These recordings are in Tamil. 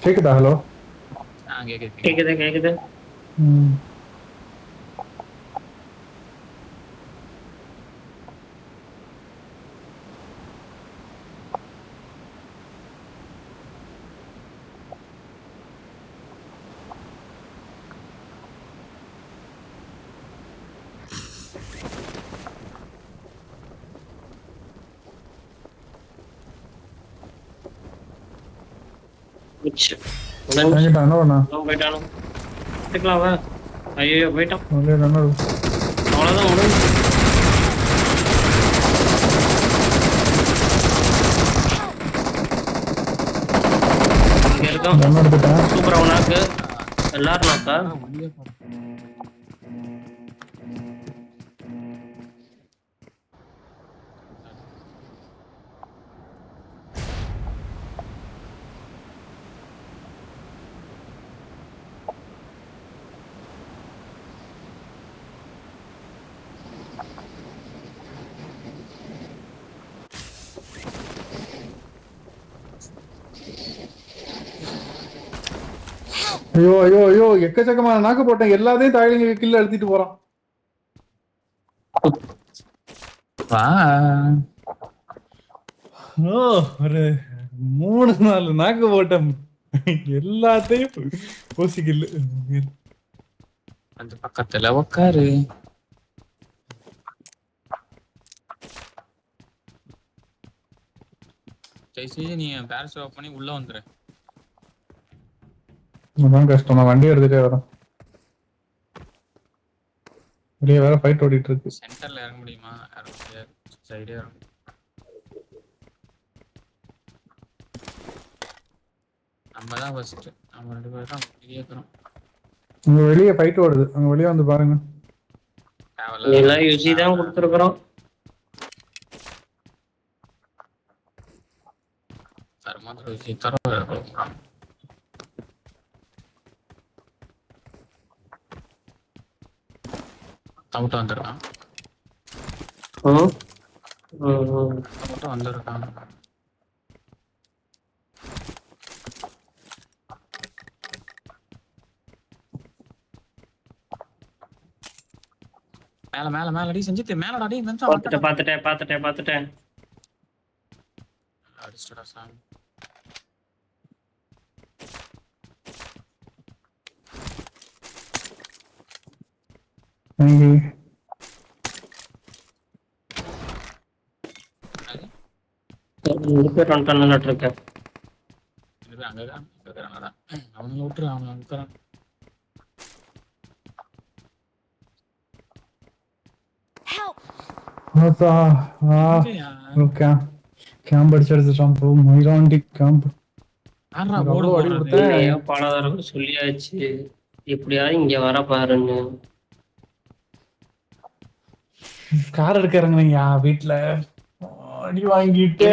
கேக்குதா? ஹலோ. கேக்குது கேக்குது. போயிட்டானு எடுத்துக்கலாமா? ஐயோ போயிட்டான். அவ்வளவுதான் முடிஞ்சு. இங்க இருக்கான். சூப்பரா உனக்கு எல்லாரும் நாக்கா. ஐயோ ஐயோ ஐயோ எக்கச்சக்கமான நாக்கு போட்டேன். எல்லாத்தையும் தாயிலிங்க கில்ல அழுத்திட்டு போறான். ஒரு 3-4 நாக்கு போட்டேன். எல்லாத்தையும் கோசிக்கல. அந்த பக்கத்துல உட்காரு. நீ பேரஸ் ஆஃப் பண்ணி உள்ள வந்துரு. அதான் கஷ்டம். நான் வண்டி எடுத்துட்டே வரேன். வெளியே வேற ஃபைட் ஓடிட்டு இருக்கு. சென்டர்ல இறங்க முடியுமா? சைடே இறங்க. நம்ம தான் ஃபர்ஸ்ட். நம்ம 2 பேரும் தான் கேக்குறோம். அங்க வெளியே ஃபைட் ஓடுது. அங்க வெளியே வந்து பாருங்க. எல்லாம் யூசி தான் கொடுத்துருக்கோம். தரமாத்திர யூசி தர. தவிட்டு வந்துருக்கான். தவிட்டு வந்துருக்கான். மேல மேல மேல அடி செஞ்சிட்டு மேலடா அடி வந்து பாத்துட்டேன். அடிச்சுடா சாமி. அவனுங்க விட்டுரு. அவன் இருக்கிறான். கேம்ப் அடிச்சு எடுத்துட்டான். கேம்ப் பாலாதாரம் சொல்லியாச்சு. எப்படியாவது இங்க வர பாருன்னு. கார் எடுக்கிறங்கய்யா வீட்டுல அடி வாங்கிட்டு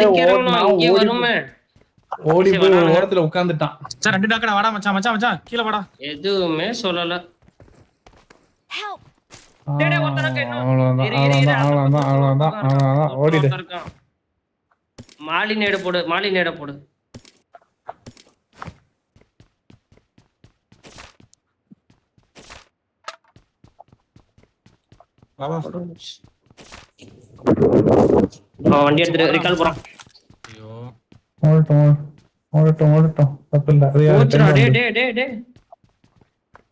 ஓடி போய் ஒரு ஓரத்துல உட்கார்ந்துட்டான். சார் 2 டாக்கடா வாடா மச்சான் மச்சான் மச்சான் கீழ வாடா. எதுவுமே சொல்லல. அவ்வளவுதான் ஓடிடு. மாலி நேட போடு. வண்டி எடுத்துட்டு ரிகால் போறான். ஓடட்டும் தப்பில்ல.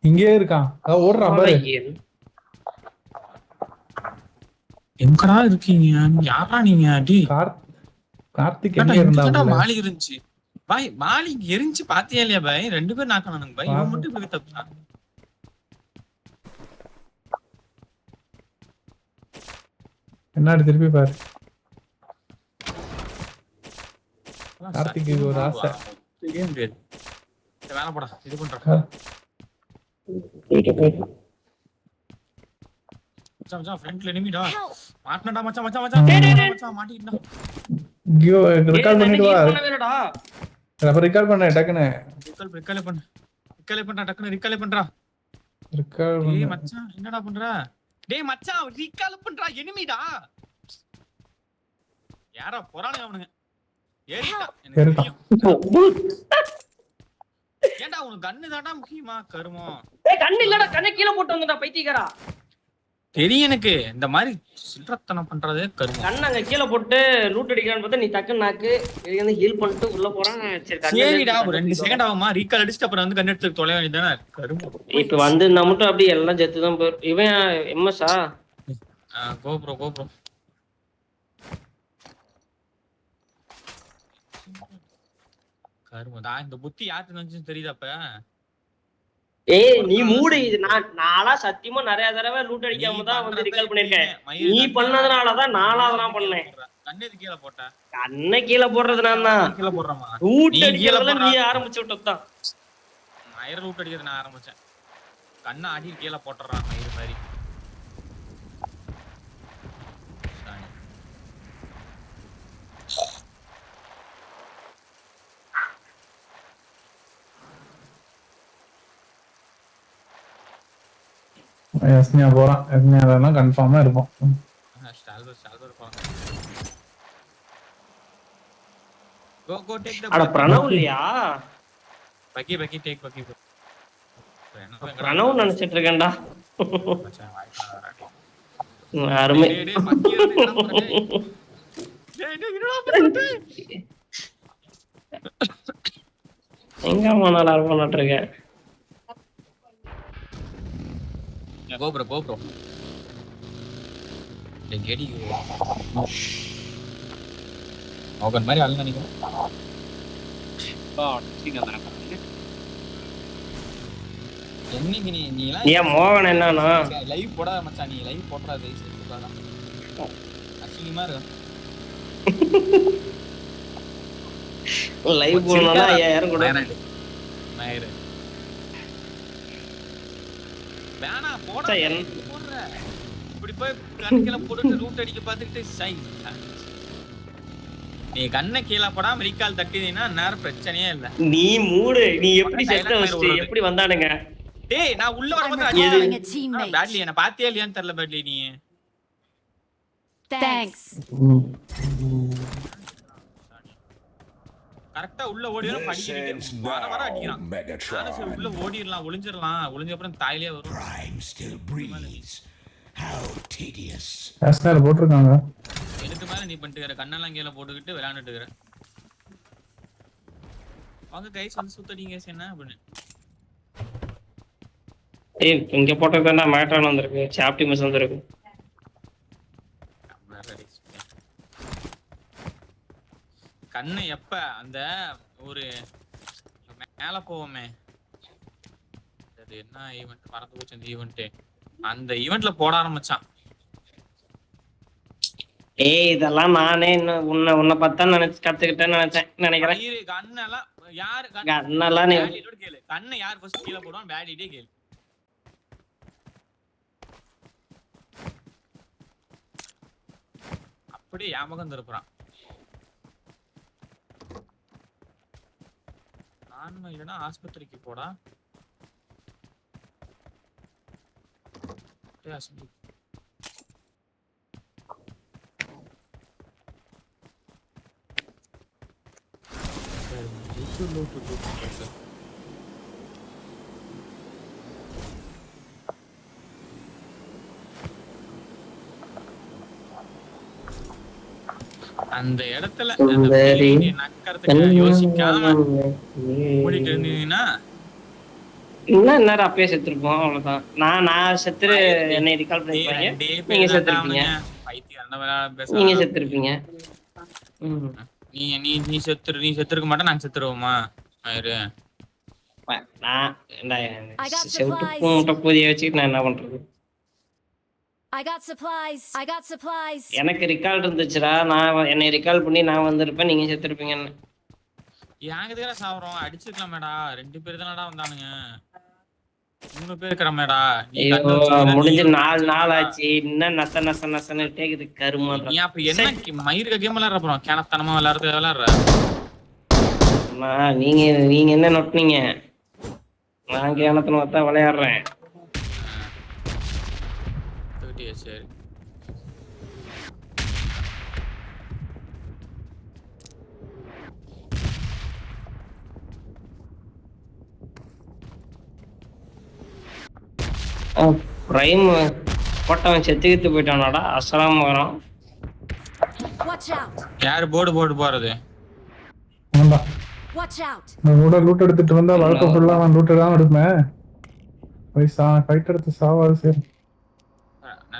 இங்கே இருக்கான். ஓடுறான் பாரு. எங்கடா இருக்கீங்க? யாரா நீங்க? அடி கார்த்திக் எங்க இருந்தா? மாலி இருந்துச்சு பாய். மாலி எரிஞ்சு பாத்தியா இல்லையா பாய்? 2 பேர் நாக்கானானுங்க பாய். இவன் மட்டும் இப்படி தப்புறான். என்னடி திருப்பி பாரு. கார்த்திக் ஒரு ஆசை. முடியாது. வேலை போடா. இது பண்றா. மச்சான் ஃப்ரண்ட்ல எனிமிடா. மாட்டனடா மச்சான் மாட்டிட்டா. ஐயோ ரெக்கார்ட் பண்ணிட்டு வா. ரப்ப ரெக்கார்ட் பண்ணு டக்குனே. ரெக்கார்ட் பண்ணு டக்குனே ரெக்கார்ட் பண்றா. டேய் மச்சான் என்னடா பண்ற? டேய் மச்சான் ரெக்கார்ட் பண்றா. எனிமிடா. யாரா போறானே அவனுங்க. ஏறிட்டா. எனக்கு தெரியும். ஏன்டா உனக்கு கன்னு தான்டா முக்கியமா கருமம்? ஏய் கண்ணு இல்லடா, கண்ணை கீழ போட்டு வந்துடா பைத்தியக்காரா. தெரியும் எனக்கு இந்த மாதிரி சில்லறத்தனம் பண்றதே கருமம். கண்ணை அங்க கீழ போட்டு லூட் அடிக்கலான்னு பார்த்தா நீ டக்குன்னு நாக்கு இதுக்கு வந்து ஹீல் பண்ணிட்டு உள்ள போறான். சரி சரிடா ஒரு 2 செகண்ட் ஆகுமா ரீகால் அடிச்சுட்டு அப்புறம் வந்து கன் எடுத்து தொலைய வேண்டியதானே கருமம். இப்ப வந்து நான் மட்டும் அப்படியே எல்லாம் செத்து தான் போயிரு. இவன் எம்எஸ்ஆ கோப்ரோ கருமடா. இந்த புத்தி யாருக்கு வந்துச்சு தெரியுதா அப்ப? ஏய் நீ மூடு. இது நானா சத்தியமா நிறைய தடவை லூட் அடிக்காம தான் வந்து ரிகால் பண்ணிருக்கேன். நீ பண்ணதுனாலதான் நாலாவதான் பண்ணேன். கண்ணு கீழே போட்ட கண்ணை கீழே போடுறது நான் தான். கீழே போடுறமா லூட் அடிக்கிறதுல நீ ஆரம்பிச்சு விட்டதான். மயிர லூட் அடிக்கிறது நான் ஆரம்பிச்சேன். கண்ணை ஆடி கீழே போட்டுறான் மயிறு மாதிரி. எஸ்னியா போறான். எஸ்னியாலாம் கன்ஃபார்மா இருக்கும். ஸ்டால்வர் போறான். கோ டேக் தி அட பிரணவ் இல்லையா? பக்கி டேக் பக்கி. பிரணவ் நினைச்சிட்டு இருக்கேன்டா. அருமை. டேய் பக்கி என்ன பண்ற? டேய் என்னடா பண்ற? எங்க போனால அரவணாட்டு இருக்க. கோப்ரோ டேடி ஓகன் மாதிரி ஆளு நினைக்கிறேன். என்னைக்கு நீலாம் ஏன் மோகன் என்னன்னா லைவ் போடாத மச்சான். நீ லைவ் போடுறாது அசிங்கமா இருக்கும். லைவ் போடணும்னா 5000 கூட மயிறு வேணா போட போடுற. இப்படி போய் கண்ணை போட்டுட்டு ரூட் அடிக்க பார்த்துக்கிட்டு சை. நீ கண்ணை கீழே போடாம ரீகால் தட்டினீங்கன்னா நேரம் பிரச்சனையே இல்ல. நீ மூடு. நீ எப்படி செத்த வச்சு எப்படி வந்தானுங்க? டேய் நான் உள்ள வரும்போது பேட்லி என்ன பாத்தியா இல்லையான்னு தெரியல. பேட்லி நீ தேங்க்ஸ். கரெக்டா உள்ள ஓடிறோம் படிக்கிறீங்க வர அடிக்கிறான். நானும் உள்ள ஓடிரலாம் ஒளிஞ்ச அப்புறம் தாயிலே வரும். எஸ்ஆர் போட்டுருக்காங்க. எனக்கு மேல நீ பண்ணிட்டு கண்ணெல்லாம் கீழே போட்டுக்கிட்டு விளையாண்டுட்டு இருக்கற. வாங்க கைஸ் வந்து சுத்தடிங்க என்ன அப்படின்னு. ஏய் இங்க போட்டதுன்னா மேட்ரான் வந்திருக்கு. சாப்டிமஸ் வந்திருக்கு. கண்ணு எப்ப அந்த ஒரு மேல போவோமே அது என்ன ஈவென்ட் மறந்து போச்சு. அந்த ஈவென்ட் அந்த ஈவென்ட்ல போட ஆரம்பிச்சான். ஏய் இதெல்லாம் நானே உன்னை பார்த்தா கத்துக்கிட்டேன்னு நினைக்கிறேன். கண்ணெல்லாம் யாரு கண்ணெல்லாம் கேளு. கண்ணை யார் ஃபர்ஸ்ட் கீழே போடுவான் பேடிட்டே கேளு. அப்படியே யாமகம் திருப்புறான். ஆன்மா இல்லைன்னா ஆஸ்பத்திரிக்கு போடா. அந்த இடத்துல நக்கறதுக்கு யோசிக்காம ஓடிட்டு இருந்தீங்கன்னா இன்னும் நேரம் அப்பயே செத்துருப்போம். அவ்வளவுதான். நான் செத்துரு என்னை ரிகால் பண்ணிருப்பாங்க. நீங்க செத்துருப்பீங்க. நீங்க செத்துருப்பீங்க. நீ செத்துருக்க மாட்டே. நாங்க செத்துருவோமா? நான் செவுட்டு முட்டை பூதிய வச்சுக்கிட்டு நான் என்ன பண்றது? எனக்கு ரிகால் இருந்துச்சுடா. நான் என்னை ரிகால் பண்ணி நான் வந்திருப்பேன். நீங்க செத்துருப்பீங்கன்னு. யாங்க சாவறோம் அடிச்சுக்கலாமேடா. 2 பேர் தானடா வந்தானுங்க. 3 பேர் இருக்கறமேடா. முடிஞ்சு 4 நாள் ஆச்சு. இன்னும் நசன்னு கேக்குது கருமா. நீ அப்ப என்ன மயிருக்கு கேம் விளையாடுற போறோம்? கேனத்தனமா விளையாடுற. நீங்க என்ன நொட்டினீங்க? நான் கேனத்தனமா தான் விளையாடுறேன். சரி பிரைம் போட்டவன் செத்துக்கிட்டு போயிட்டானாடா அசலாம் வரான். யாரு போர்டு போறது? ஆமா நான் லூட் எடுத்துட்டு வந்தா வாழ்க்கை ஃபுல்லா நான் லூட் தான் எடுப்பேன். போய் ஃபைட் எடுத்து சாவாது சரி.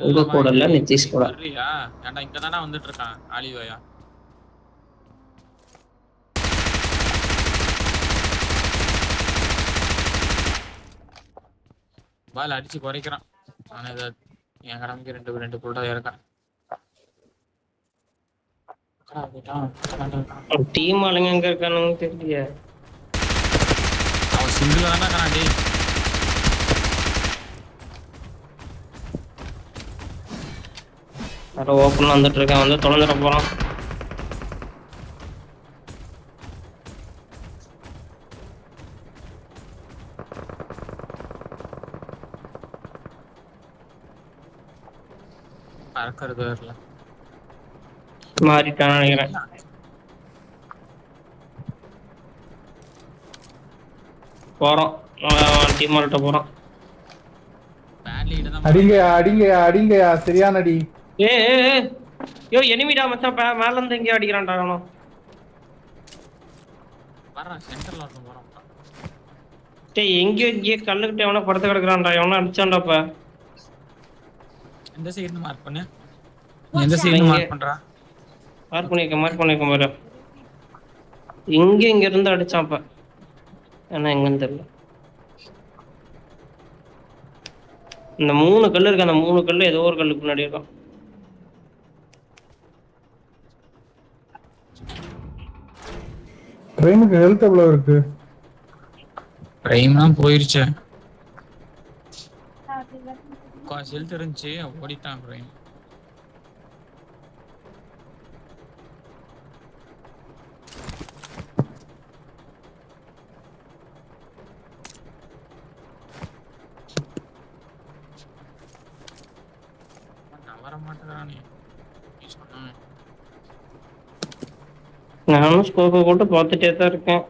உங்க கூட இல்ல நிதிஷ் கூட. வர்றியா? ஏன்டா இங்க தான வந்துட்டு இருக்கான் ஆலிவாயா. பால் அடிச்சு குறைக்கிறான். நான் ஏதாவது என் கடமைக்கு ரெண்டு புல்லா இருக்கேன். டீம் ஆளுங்க எங்க இருக்கானுங்க தெரியல. அவன் சிங்கிளா தானே இருக்கான் டேய். யாரோ ஓப்பன் வந்துட்டு இருக்கான், வந்து தொலைஞ்சிட போறான். பறக்கிறது வரல. மாறிட்டான்னு நினைக்கிறேன். போறோம் டீம் ஆள்கிட்ட போறோம். அடிங்கயா சரியான அடி. யோ எனிமிடா மச்சான், மேல இருந்து எங்கேயோ அடிக்கிறான்டா அவனும். வர்றா சென்டர்ல வந்து போறான். டேய் எங்கேயோ கல்லுக்கிட்ட எவனோ படுத்து கிடக்குறான்டா, எவனோ அடிச்சான்டாப்ப. எந்த சைடு மார்க் பண்ணு? எந்த சைடு மார்க் பண்றா? மார்க் பண்ணிருக்க பாரு. இங்க இருந்து அடிச்சான்ப்ப. ஏன்னா எங்கன்னு தெரியல. இந்த 3 கல்லு இருக்கு, அந்த 3 கல்லு ஏதோ ஒரு கல்லுக்கு முன்னாடி இருக்கும். ட்ரெயினுக்கு ஹெல்த் எவ்வளவு இருக்கு? ட்ரெயின்லாம் போயிருச்சு. ஹெல்த் இருந்துச்சு ஓடிட்டான் ட்ரெயின். நானும் ஸ்கோப்பை போட்டு பார்த்துட்டே தான் இருக்கேன்.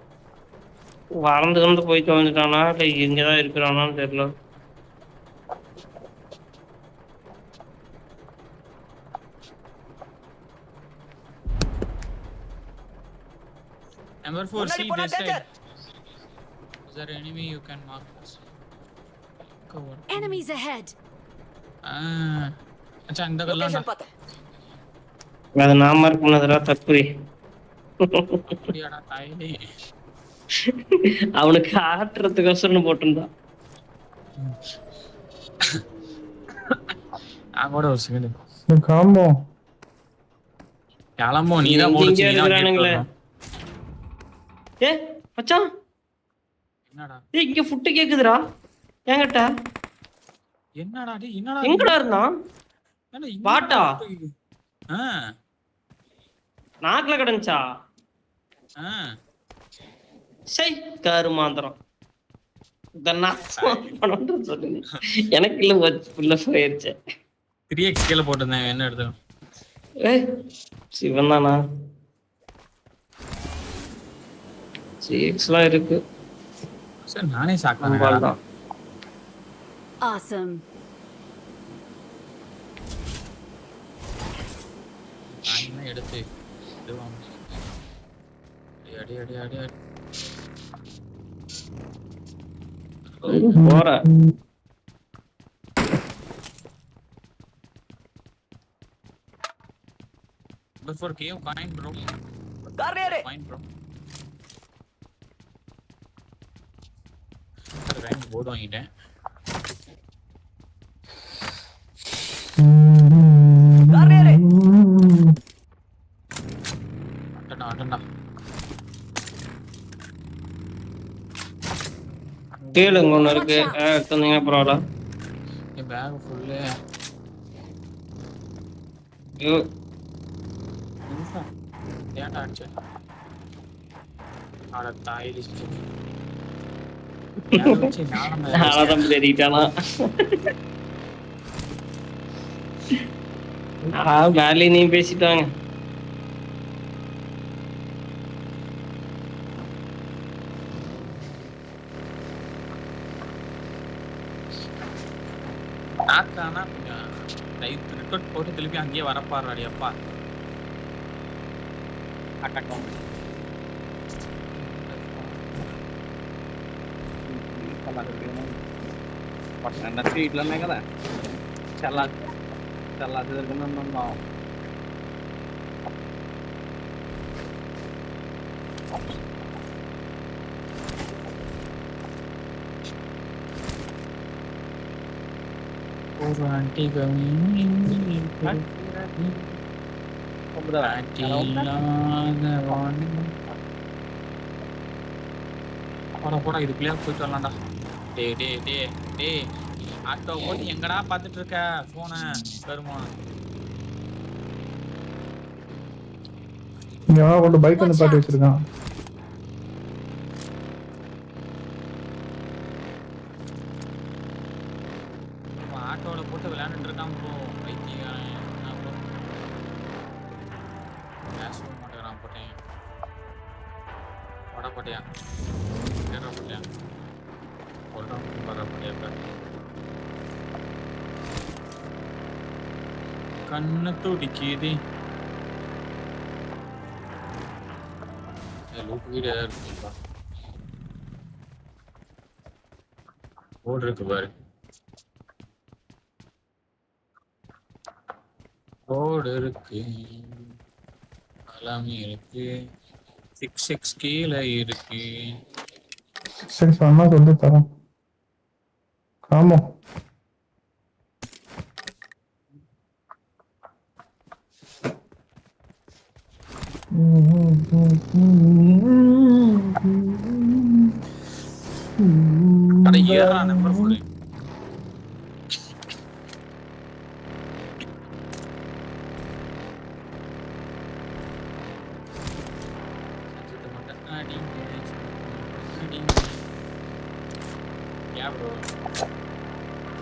வளர்ந்து போய் தொலைஞ்சிட்டானா இல்லை இங்கதான் இருக்கிறானான்னு தெரியல. Number 4, see this side. Is there enemy you can mark us? Cover. Enemies ahead. अच्छा இந்த கல்லா. அது நான் மார்க் பண்ணதுடா தப்பு. அப்படியாடா தாயே. அவனுக்கு ஆட்டுறதுக்கோசரம் போட்டுருந்தான். நான் கூட ஒரு செகண்ட் காம்போ கிளம்போ. நீதான் போடுச்சு. ஏ மச்சான் என்னடா டேய் இங்க ஃபுட் கேக்குதுடா என்கிட்ட. என்னடா டேய் என்னடா எங்கடா இருந்தான்? பாட்டா நாக்குல கடந்துச்சா? சை கருமாந்திரம். இதெல்லாம் சொல்லுங்க எனக்கு இல்ல போயிருச்சு. 3x கீழே போட்டிருந்தேன் என்ன எடுத்து. ஏய் சிவன் தானா? 3xலாம் இருக்கு. சரி நானே சாக்கறேன். Awesome. நான் எடுத்து அடி போற before game coin bro. कर रहे रे coin bro. ரேங்க் போர்டு வாங்கிட்டேன். कर रहे रे அடடா கேளுங்க ஒன்று இருக்கு எடுத்துருந்தீங்கன்னா பரவாயில்ல. என் பேக் ஃபுல்லு. ஐயோ ஏன்டா அடிச்ச? அட தாய் லிஸ்ட் நாளதான் தெரியிட்டானா? வேலையை நீ பேசிட்டாங்க. நாக்கானா கொஞ்சம் ரிப்போர்ட் போட்டு திருப்பி அங்கேயே வரப்பாடுறாடி அப்பா. streetలనే కదా చల్లా తిరుగుతున్నాం. போடா இதுக்குள்ளே போயிட்டு வரலாம்டா. டே ஆட்டோ போட்டு எங்கடா பாத்துட்டு இருக்க போன கருமா. இங்க கொண்டு பைக் வந்து பாட்டி வச்சிருக்கான். ஆட்டோல போட்டு விளையாண்டுட்டு இருக்கான் ப்ரோ. பைத்தியக்காரன் என்ன ப்ரோ கேஷ் மாட்டேங்கிறான். போட்டேன் வட போட்டியா கேட்க போட்டியா சொல்றான் வர போட்டியா. கண்ணு துடிக்குது. லூப் வீடியோ இருக்குப்பா. போர்டு இருக்கு பாரு. போர்டு இருக்கு எல்லாமே இருக்கு. 6 கீழே இருக்கு. 6 அண்ணா சொல்லி தரோம். ஆமா அட ஏறா நம்பர் ஃபுல்.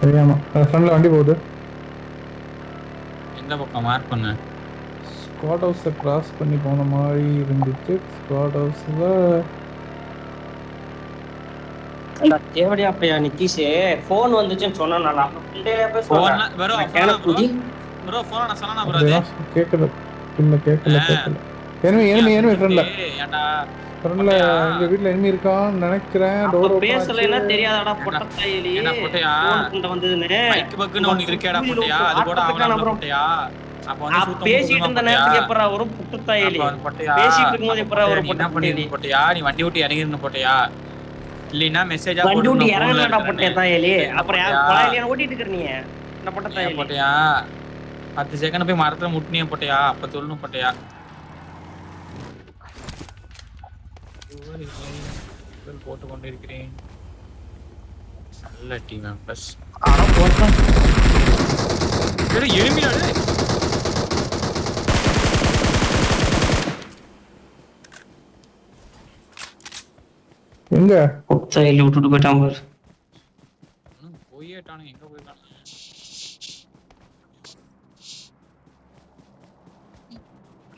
தெரியாம ஃப்ரண்ட்ல வண்டி போகுது. எந்த பக்கம் மார்க் பண்ண? ஸ்குவாட் ஹவுஸை கிராஸ் பண்ணி போன மாதிரி இருந்துச்சு. ஸ்குவாட் ஹவுஸ்ல தேவடியா அப்படியா நிக்கிஷ் போன் வந்துச்சுன்னு சொன்னா போன் ப்ரோ போன் நான் சொன்னா ப்ரோ அது கேக்கல. இல்ல கேக்கல. எனிமி ஃப்ரண்ட்ல. ஏன்டா ஃப்ரண்ட்ல இந்த வீட்ல எனிமி இருக்கான்னு நினைக்கிறேன். டோர் ஓபன் பேசலனா தெரியாதடா பொட்டத்தாயிலி. என்ன பொட்டையா போன் கொண்டு வந்ததுனே மைக் பக்குன்னு ஒன்னு இருக்கேடா பொட்டையா. அது கூட அவன பொட்டையா. அப்ப வந்து சுத்தம் பேசிட்டு இருந்த நேரத்துக்கு எப்பறா ஒரு பொட்டத்தாயிலி பேசிட்டு இருக்கும்போது எப்பறா ஒரு பொட்டத்தாயிலி பொட்டையா. நீ வண்டி விட்டு இறங்கிருந்த பொட்டையா. இல்லனா மெசேஜா போடு. வண்டி விட்டு போன்ல இறங்கலடா பொட்டத்தாயிலி. அப்புறம் கொலையில ஓட்டிட்டு இருக்க நீ என்ன பொட்டத்தாயிலி பொட்டையா. 10 செகண்ட் போய் மரத்துல முட்னிய பொட்டையா. அப்ப சொல்லணும் பொட்டையா. போட்டு கொண்டிருக்கிறேன். நல்ல டீம் மெம்பர்ஸ். ஆனா போறேன். ஏய் எனிமியாடே. எங்க பொட்டத்தாயிலி விட்டுட்டு போயிட்டான் பாரு. போயிட்டானே எங்க போயிட்டானே.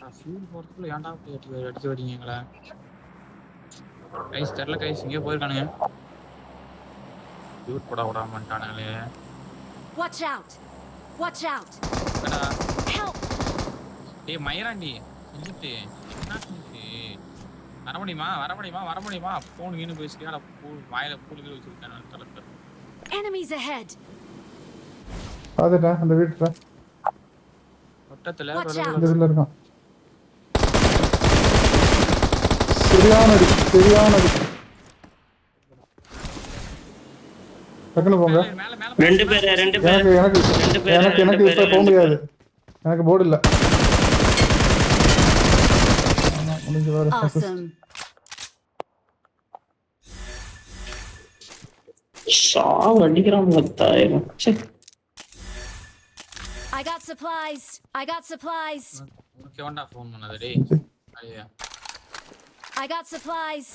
நான் ஃபியூல் போறதுக்குள்ள ஏன்டா அடிச்சு வரீங்களா கைஸ்? தெரியல கைஸ் இங்கே போயிருக்கானுங்க. ஃபியூல் போட விடாமட்டானுங்களே. Watch out! Watch out! என்னடா Help! டேய் மயிராண்டி செஞ்சுட்டு என்ன செஞ்சு வர முடியுமா போன் வீணு பேசிட்டியா. வாயில பூலுக்கு வச்சிருக்கேன் தலத்தை. Enemies ahead! பாத்துட்டா அந்த வீட்டுல ஒட்டத்துல இந்த வீட்ல இருக்கான். சரியான அடி. டக்குனு போங்க. ரெண்டு பேர் எனக்கு இப்ப போக முடியாது. எனக்கு போர்டு இல்ல. முடிஞ்சு வர Awesome! சாங் அடிக்கிறான் மொத்தாயிரம். I got supplies! உனக்கு வேண்டா ஃபோன் பண்ணாத டேய். ஐயா I got supplies!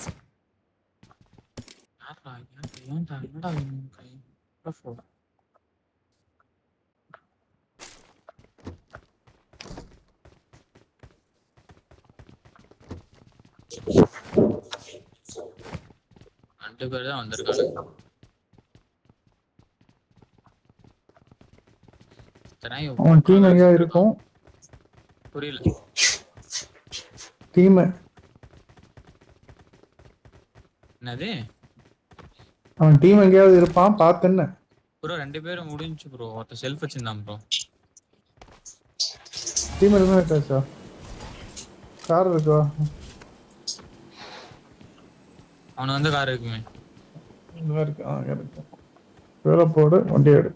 ஏன்டா என்னடா கை ஃபோன் ரெண்டு பேர் தான் வந்திருக்காங்க. அவன் டீம் எங்கேயா இருக்கும். புரியல. டீம் என்னது? அவன் டீம் எங்கேயாவது இருப்பான் பார்த்தேன்னு. ப்ரோ 2 பேரும் முடிஞ்சு ப்ரோ. ஒருத்த செல்ஃப் வச்சிருந்தான் ப்ரோ. டீம் எலிமினேட் கார் இருக்கா? அவன வந்து கார் இருக்குமே. இங்க இருக்கு. இருக்கு. வேற போடு வண்டி எடு.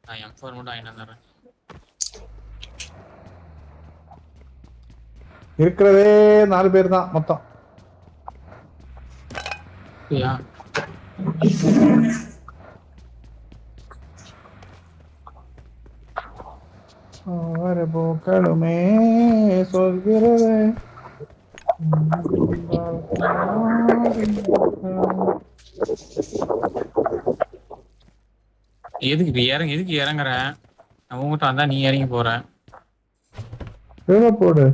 நான் M4 மட்டும் வாங்கிட்டு வந்துறேன். இருக்கிறதே 4 பேர் தான் மொத்தம். யா வர போக்கடுமே சொல்கிறதே. எதுக்கு இறங்குற? நான் உங்ககிட்ட வந்தா நீ இறங்கி போற. போடு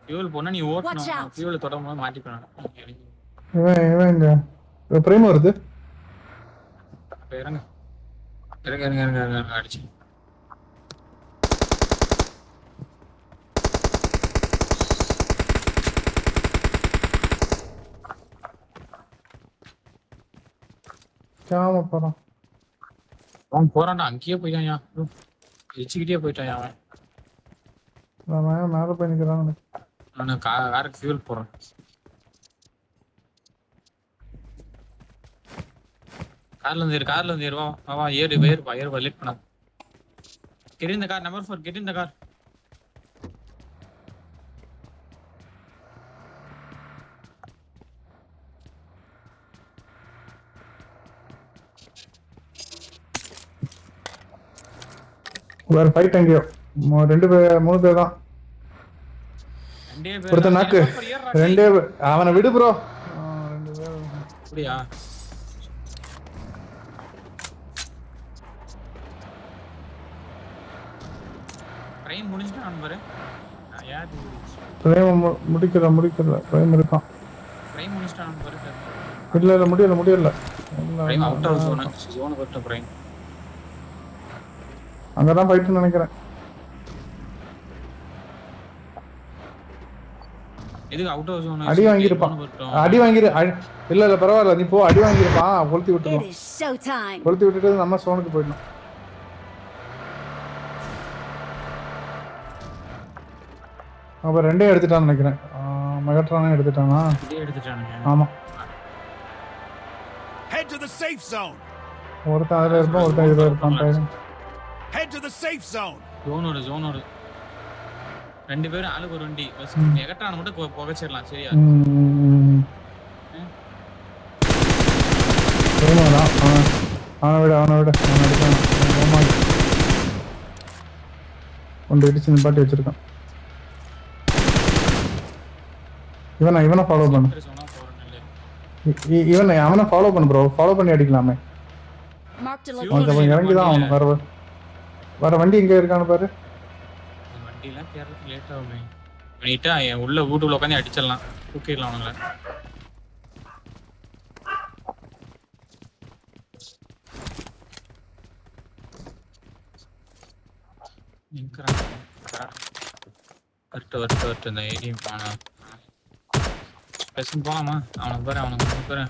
ஃபியூல் போனா நீ ஓட்டணும். ஃபியூல் தொடரும்போது மாட்டிப்பேன். இவன் எங்க பிரேம் வருது. இறங்க அடிச்சு. காம போறான். அவன் போறான்டா. அங்கேயே போயிட்டான். எச்சிக்கிட்டே போயிட்டான் அவன். மேல போய் நிக்கிறான். நான் காருக்கு ஃபியூல் போறேன். கார்ல இருந்து வா ஏறு லேட் பண்ணா. Get in the car, number 4, get in the car. வேற ஃபைட் எங்கயோ 2 பேர் 3 பேர் தான். ஒருத்த நாக்கு 2 அவனை விடு ப்ரோ. 2 பேர் அப்படியா? ட்ரெயின் முடிஞ்சிட்டான் பாரு. யார் பிரேம் முடிக்கல பிரேம் இருக்கான். ட்ரெயின் முடிஞ்சிட்டான் பாரு. இல்ல முடியல. ட்ரெயின் அவுட் ஆஃப் ஜோன் போட்ட ட்ரெயின். அங்கதான் ஃபைட் நினைக்கிறேன். இதுக்கு அவுட் ஆஃப் ஜோன் அடி வாங்கிருப்பான். இல்ல பரவாயில்ல நீ போ. அடி வாங்கிருப்பான். கொளுத்தி விட்டுட்டு நம்ம சோனுக்கு போயிடணும். அப்ப 2 எடுத்துட்டான்னு நினைக்கிறேன். மெகாட்ரானே எடுத்துட்டானா? ஆமா. Head to the safe zone. ஒருத்தன் அதுல இருப்பான், ஒருத்தன் இதுல இருப்பான். Head to the safe zone. ஜோனோட 2 பேரும் ஆளுக்கு ஒரு வண்டி. மெகாட்ரான மட்டும் புகைச்சிடலாம். சரியா? அவனை விட அவன் அடிச்சான். ஒன்று இடிச்சு நிப்பாட்டி வச்சிருக்கான். இவனை ஃபாலோ பண்ணு. அவனை ஃபாலோ பண்ணு ப்ரோ. ஃபாலோ பண்ணி அடிக்கலாமே. இறங்கிதான் அவனு வர வண்டி எங்க இருக்கான்னு பாரு. வண்டிலாம் தேர்றதுக்கு லேட் ஆகுமே. நீட்டா உள்ள வீட்டுக்குள்ள உட்காந்து அடிச்சிடலாம். தூக்கிடலாம் அவனுங்கள. வரட்டு இந்த ஏரியும் போனா பேசும் போலாமா? அவனுக்கு பாரு.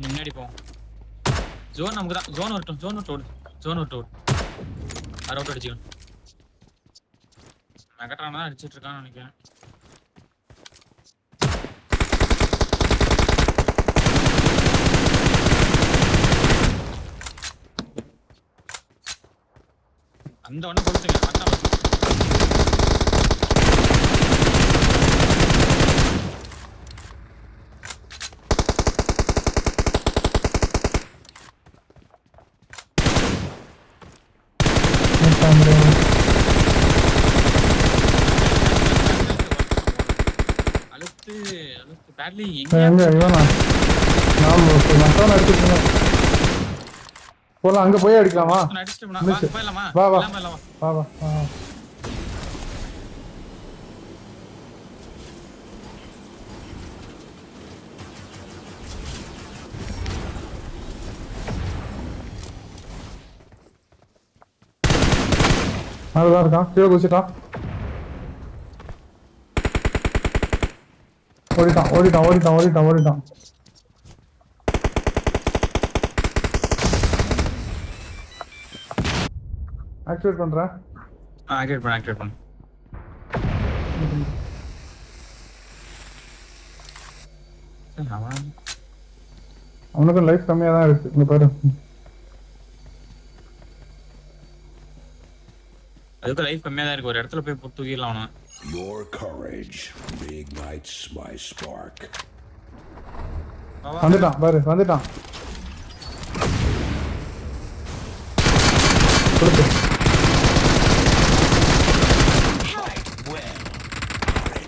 முன்னாடி போவோம். ஜோன் நமக்கு தான். ஜோன் விட்டு அவுட் அடிச்சுக்கணும். மெகாட்ரான் தான் அடிச்சிட்டு இருக்கான்னு நினைக்கிறேன். அந்த ஒண்ணு கொடுத்துங்க. அழுத்து பேட்லி எங்க இவனா? நான் மத்தவன அடிச்சிட்டேன். போலாம் அங்க போய் அடிக்கலாமா? வா அதுதான் இருக்கான், கீழே குதிச்சிட்டான். ஓடிட்டான் ஓடிட்டான் ஓடிட்டான் ஓடிட்டான் ஓடிட்டான். ஆக்டிவேட் பண்றேன். ஆக்டிவேட் பண்ணு. அவனுக்கும் லைஃப் கம்மியா தான் இருக்கு. இங்க பாரு. அதுக்கு லைஃப் கம்மியா தான் இருக்கு. ஒரு இடத்துல போய் புட்டு தூக்கிடலாம் அவன. Your courage reignites my spark. வந்துட்டான் பாரு, வந்துட்டான். கொடுத்து.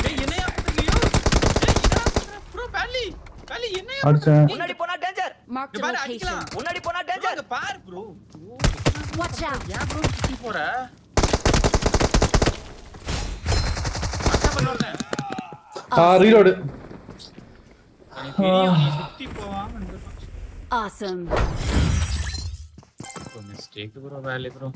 ஏய் என்னையா பண்றீங்க? ஏய் ப்ரோ பேலி என்னையா? அடிச்சேன். முன்னாடி போனா டேஞ்சர். Marked a பாரு location. அடிக்கலாம். முன்னாடி போனா டேஞ்சர். பாரு ப்ரோ. Watch out. யா ப்ரோ சுத்தி போற? அக்கா பண்ணோனே. ரீலோட். எனக்கு தெரியும் நீ சுத்தி போவாம இருந்திருப்பான். Awesome. மிஸ்டேக் ப்ரோ வேலி ப்ரோ.